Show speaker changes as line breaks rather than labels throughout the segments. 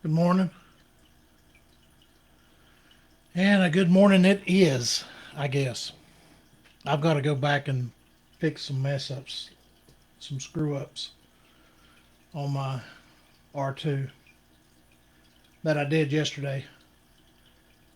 Good morning. And a good morning it is, I guess. I've got to go back and fix some mess ups, some screw ups on my R2 that I did yesterday.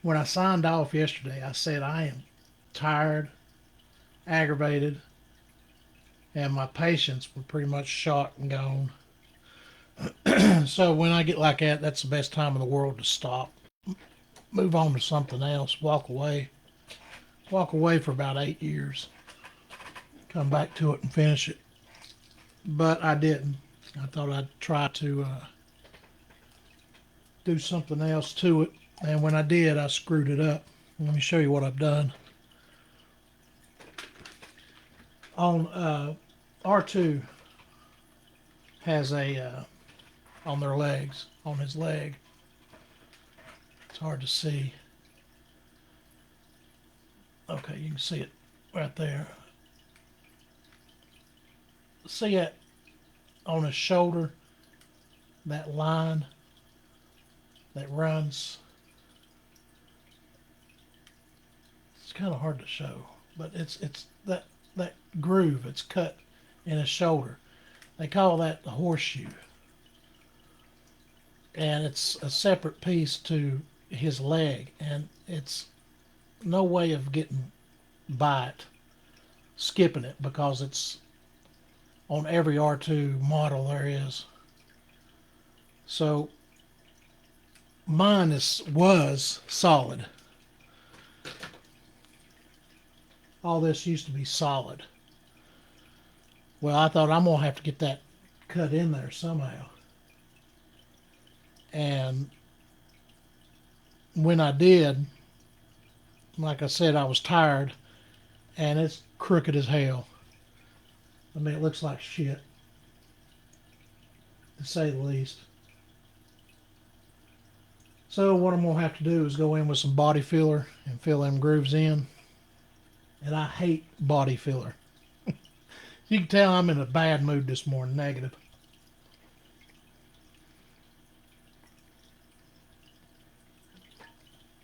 When I signed off yesterday, I said I am tired, aggravated, and my patience were pretty much shot and gone. So when I get like that, that's the best time in the world to stop, move on to something else, walk away. Walk away for about 8 years, come back to it and finish it. But I didn't. I thought I'd try to do something else to it. And when I did, I screwed it up. Let me show you what I've done. On R2 has on their legs, on his leg. It's hard to see. Okay, you can see it right there. See it on his shoulder, that line that runs. It's kind of hard to show, but it's that groove. It's cut in his shoulder. They call that the horseshoe, and it's a separate piece to his leg, and it's no way of getting by it, skipping it, because it's on every R2 model there is. So mine was solid. All this used to be solid. Well, I thought I'm gonna have to get that cut in there somehow. And when I did, like I said, I was tired, and it's crooked as hell. I mean, it looks like shit, to say the least. So what I'm gonna have to do is go in with some body filler and fill them grooves in. And I hate body filler. You can tell I'm in a bad mood this morning, negative.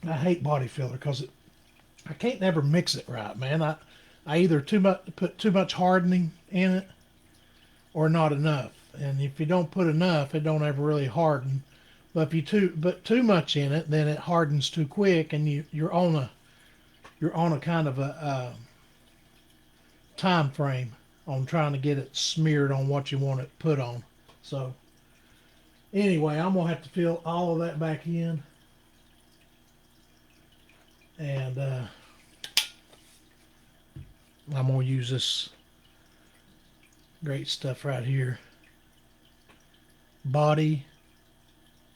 I hate body filler because I can't never mix it right, man. I either put too much hardening in it or not enough. And if you don't put enough, it don't ever really harden. But if you put too much in it, then it hardens too quick, and you're on a kind of a time frame on trying to get it smeared on what you want it put on. So anyway, I'm gonna have to fill all of that back in, and I'm gonna use this great stuff right here, body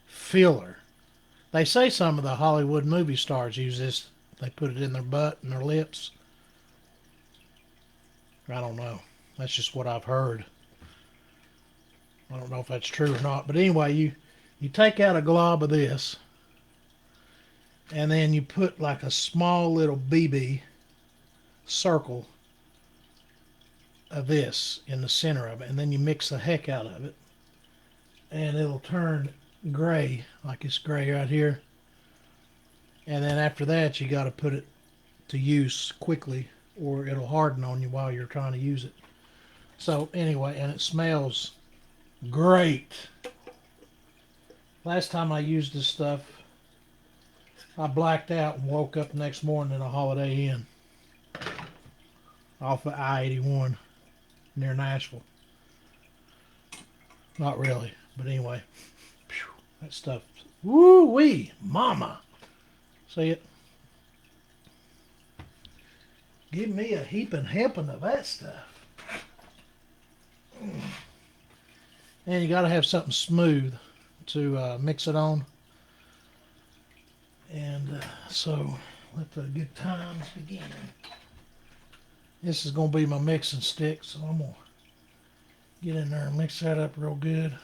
filler. They say some of the Hollywood movie stars use this. They put it in their butt and their lips. I don't know. That's just what I've heard. I don't know if that's true or not. But anyway, you take out a glob of this, and then you put like a small little BB circle of this in the center of it, and then you mix the heck out of it, and it'll turn gray, like it's gray right here. And then after that, you got to put it to use quickly, or it'll harden on you while you're trying to use it. So anyway, and it smells great. Last time I used this stuff, I blacked out and woke up the next morning in a Holiday Inn off of I-81 near Nashville. Not really, but anyway, phew, that stuff, woo-wee, mama. See it? Give me a heaping helping of that stuff. And you got to have something smooth to mix it on. And so let the good times begin. This is going to be my mixing stick, so I'm going to get in there and mix that up real good.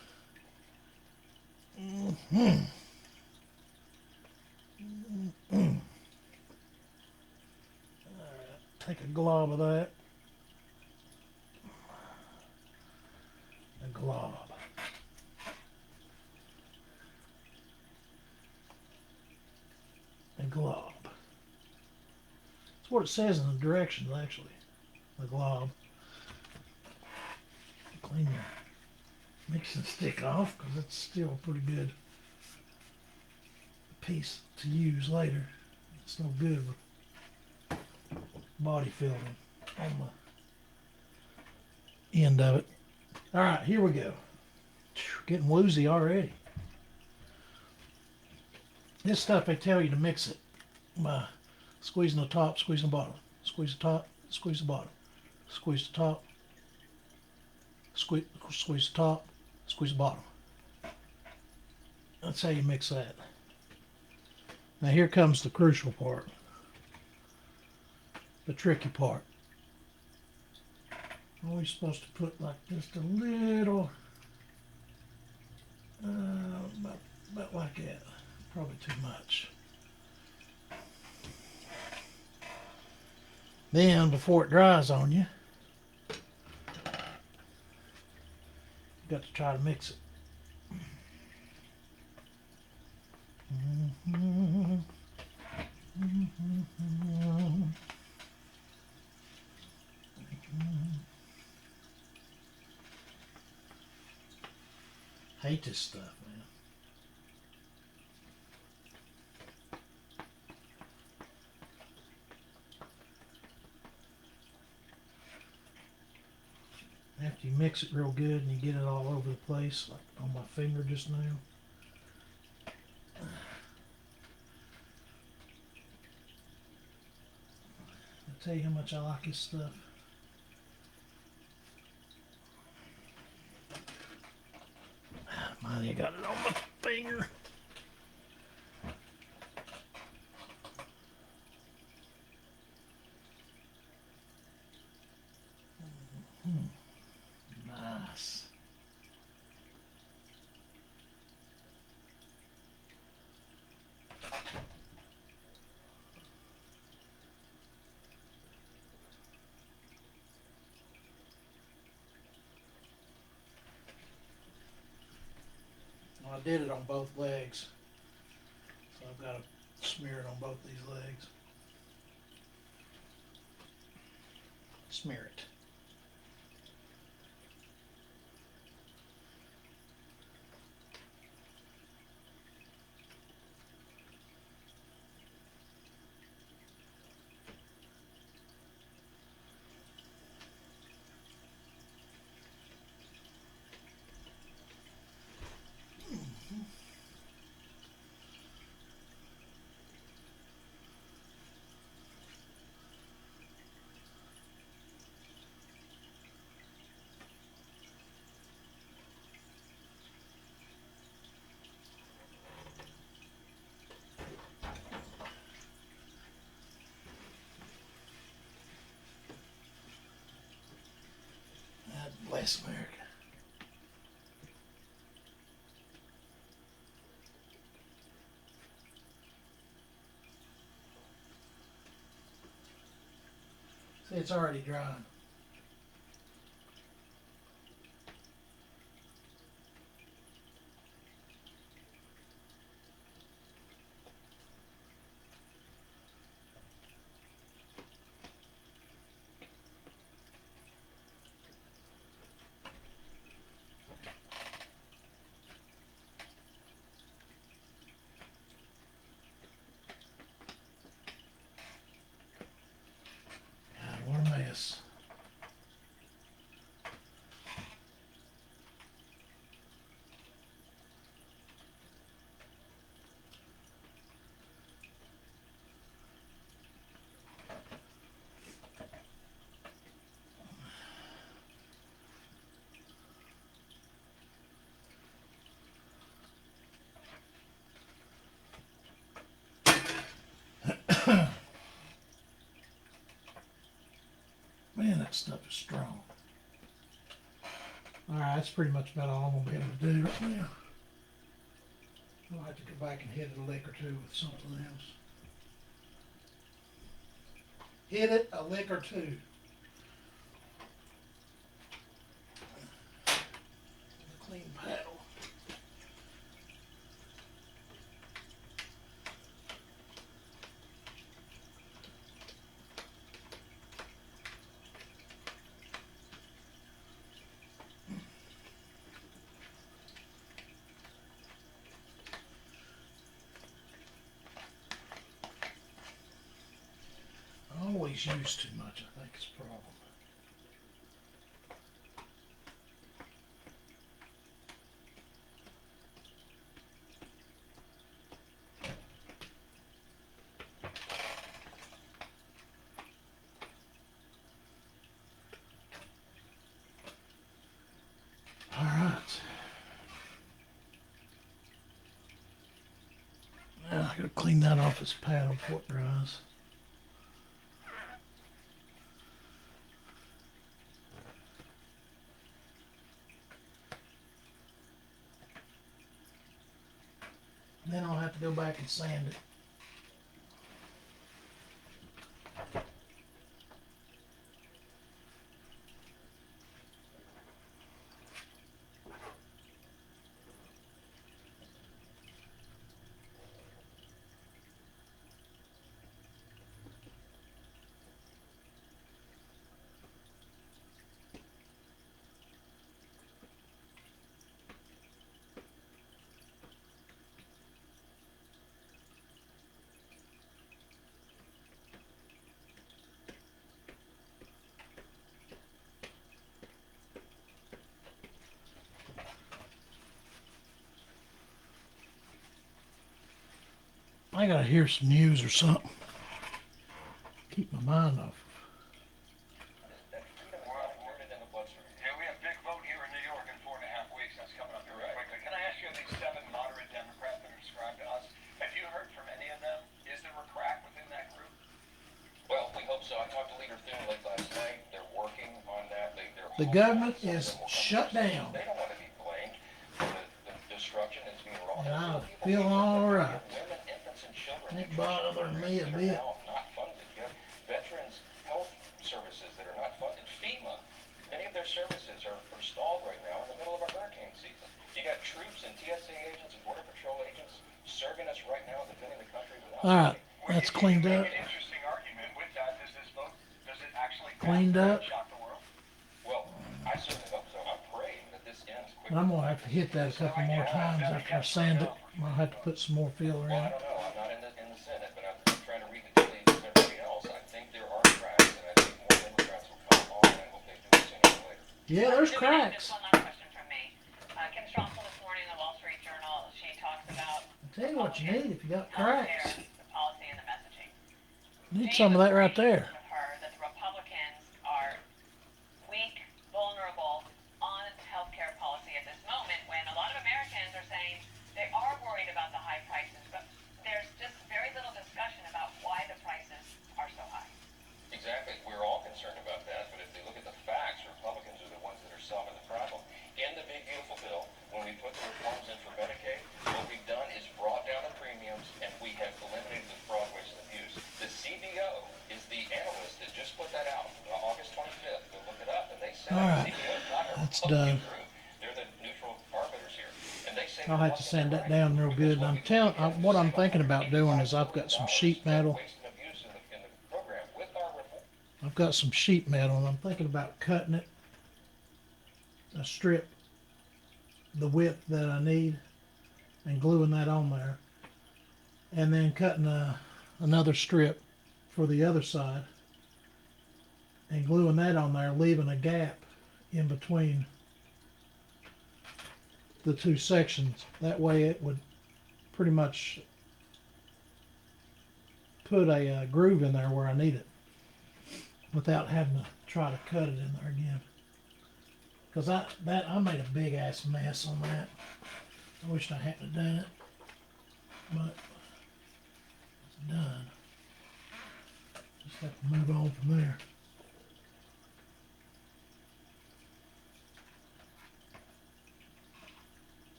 Mm-hmm. Mm-hmm. Take a glob of that. A glob. what it says in the directions, actually. The glob. Clean your mixing stick off because it's still a pretty good piece to use later. It's no good with body filling on the end of it. All right, here we go. Getting woozy already. This stuff, they tell you to mix it by squeezing the top, squeezing the bottom, squeeze the top, squeeze the bottom, squeeze the top, squeeze the top, squeeze the bottom. That's how you mix that. Now here comes the crucial part, the tricky part. Always supposed to put like just a little, about like that. Probably too much. Then before it dries on you, you got to try to mix it. Hate this stuff, man. After you mix it real good and you get it all over the place, like on my finger just now. I'll tell you how much I like this stuff. Mine, you got it on my finger. Nice. Well, I did it on both legs, so I've got to smear it on both these legs. Smear it. God bless America. See, it's already drying. God, what a mess. Man, that stuff is strong. Alright, that's pretty much about all I'm going to be able to do right now. I'll have to go back and hit it a lick or two with something else. Hit it a lick or two. A clean paddle. Always use too much, I think, is the problem. All right. Now I gotta clean that off this paddle before it dries. Then I'll have to go back and sand it. I gotta hear some news or something. Keep my mind off.
Yeah, we have a big vote here in New York in 4.5 weeks. That's coming up here real quickly. Can I ask you, these 7 moderate Democrats that are described to us, have you heard from any of them? Is there a crack within that group?
Well, we hope so. I talked to Leader Thune late last night. They're working on that.
The government is shut down.
They don't want to be blamed for the destruction that's being wrought.
And I feel all right.
Women, infants, and children.
Ain't bothering me a bit.
Not funded. You have veterans health services that are not funded. FEMA, many of their services are stalled right now in the middle of a hurricane season. You got troops and TSA agents and Border Patrol agents serving us right now, defending the country without
All right,
money.
that's cleaned up.
An interesting argument with that. Does this vote, does it actually
Cleaned up.
shock the world?
Well, I certainly hope so. I'm praying that this ends quickly.
And I'm gonna have to hit that a couple more times after I sand it. I'll have to put some more filler in
Well, I
it.
don't know. I'm not in the Senate, but I'm trying to read the tea leaves with everybody else. I think there are cracks, and I think more Democrats will come along, and I hope they do it sooner or later.
Yeah, there's
Just
cracks.
one last question from me. Kim Straussel this morning in the Wall Street Journal, she talks about
I'll tell you what you need if you got
healthcare,
cracks.
the policy and the messaging.
Need some of that right there.
With her that the Republicans are weak, vulnerable on healthcare policy at this moment, when a lot of Americans are saying they are worried about the high prices, but there's just very little discussion about why the prices are so high.
Exactly. We're all concerned about that, but if they look at the facts, Republicans are the ones that are solving the problem. In the big beautiful bill, when we put the reforms in for Medicaid, what we've done is brought down the premiums, and we have eliminated the fraud, waste, and abuse. The CBO is the analyst that just put that out August 25th. Go look it up, and they said
All right.
CBO is not a
That's
Republican
done.
group. They're the neutral arbiters here, and they say
I'll have to sand that down real good. And what I'm thinking about doing is I've got some sheet metal.
waste and abuse in the program with our reform.
I've got some sheet metal, and I'm thinking about cutting it a strip the width that I need and gluing that on there, and then cutting another strip for the other side and gluing that on there, leaving a gap in between the two sections. That way it would pretty much put a groove in there where I need it without having to try to cut it in there again. Because I made a big ass mess on that. I wished I hadn't done it, but it's done. Just have to move on from there.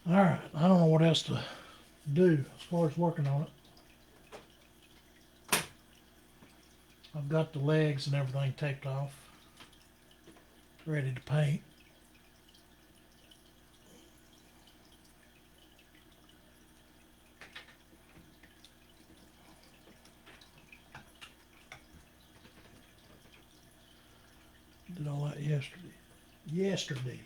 All right, I don't know what else to do as far as working on it. I've got the legs and everything taped off, ready to paint. Did all that yesterday. Yesterday.